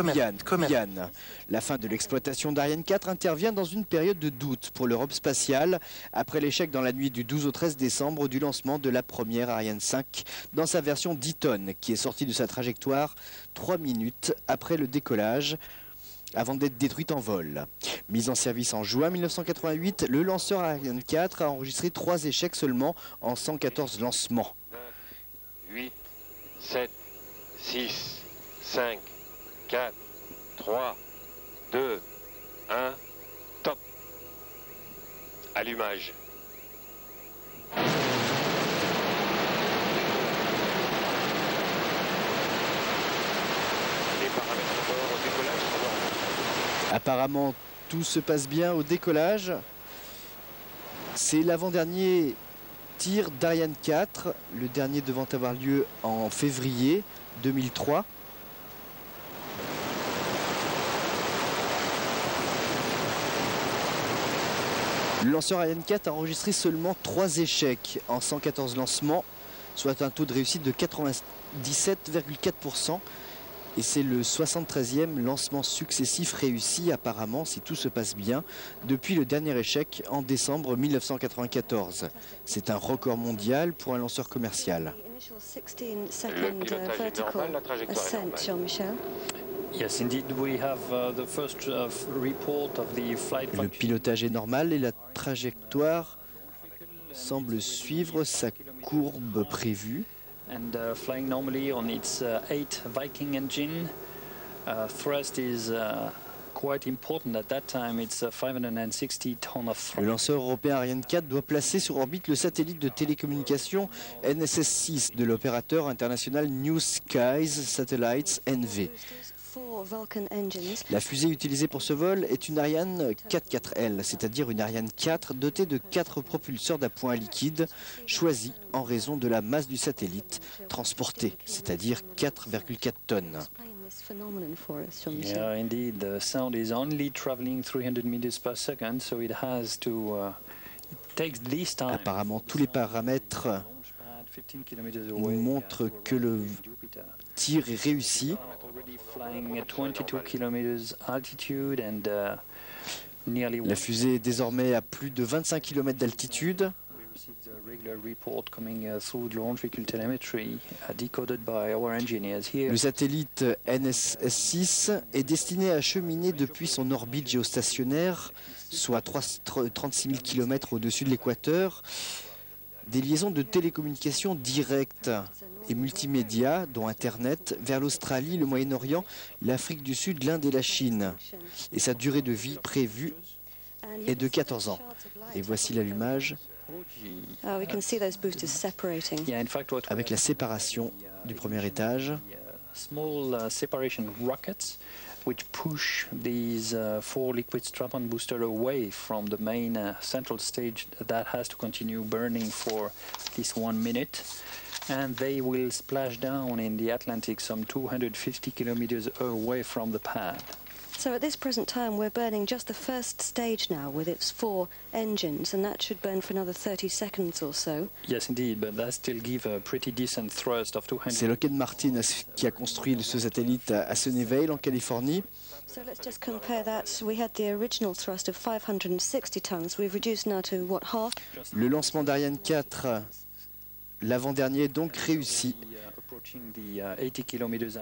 Yann. La fin de l'exploitation d'Ariane 4 intervient dans une période de doute pour l'Europe spatiale, après l'échec dans la nuit du 12 au 13 décembre du lancement de la première Ariane 5 dans sa version 10 tonnes, qui est sortie de sa trajectoire 3 minutes après le décollage, avant d'être détruite en vol. Mise en service en juin 1988, le lanceur Ariane 4 a enregistré 3 échecs seulement en 114 lancements. 8, 7, 6, 5, 4, 3, 2, 1, top. Allumage. Les paramètres de bord au décollage sont normaux. Apparemment, tout se passe bien au décollage. C'est l'avant-dernier tir d'Ariane 4, le dernier devant avoir lieu en février 2003. Le lanceur Ariane 4 a enregistré seulement 3 échecs en 114 lancements, soit un taux de réussite de 97,4%. Et c'est le 73e lancement successif réussi apparemment, si tout se passe bien, depuis le dernier échec en décembre 1994. C'est un record mondial pour un lanceur commercial. Le pilotage est normal, la trajectoire est normale. Yes, indeed, we have the first report of the flight Le function. pilotage est normal et la trajectoire semble suivre sa courbe prévue. And flying normally on its 8 Viking engine. Thrust is quite important at that time. It's 560 tons of thrust. Le lanceur européen Ariane 4 doit placer sur orbite le satellite de télécommunication NSS-6 de l'opérateur international New Skies Satellites NV. La fusée utilisée pour ce vol est une Ariane 4-4L, c'est-à-dire une Ariane 4 dotée de 4 propulseurs d'appoint liquide choisis en raison de la masse du satellite transporté, c'est-à-dire 4,4 tonnes. Yeah, indeed, the sound is only traveling 300 meters per second, so it has to it takes this time. Apparemment, tous les paramètres montrent que le tir est réussi. La fusée est désormais à plus de 25 km d'altitude. Le satellite NSS-6 est destiné à cheminer depuis son orbite géostationnaire, soit 36 000 km au-dessus de l'équateur, des liaisons de télécommunications directes et multimédia, dont Internet, vers l'Australie, le Moyen-Orient, l'Afrique du Sud, l'Inde et la Chine. Et sa durée de vie prévue est de 14 ans. Et voici l'allumage avec la séparation du premier étage. Small separation rockets which push these 4 liquid strap-on booster away from the main central stage that has to continue burning for this 1 minute, and they will splash down in the Atlantic some 250 kilometers away from the pad. So at this present time we're burning just the first stage now with its 4 engines, and that should burn for another 30 seconds or so. Yes, indeed, but that still gives a pretty decent thrust of 200. C'est Lockheed Martin qui a construit ce satellite à Sunnyvale en Californie. So let's just compare that. We had the original thrust of 560 tons. We've reduced now to what, half? Le lancement d'Ariane 4, l'avant-dernier, donc réussi. Approaching the 80 kilometers.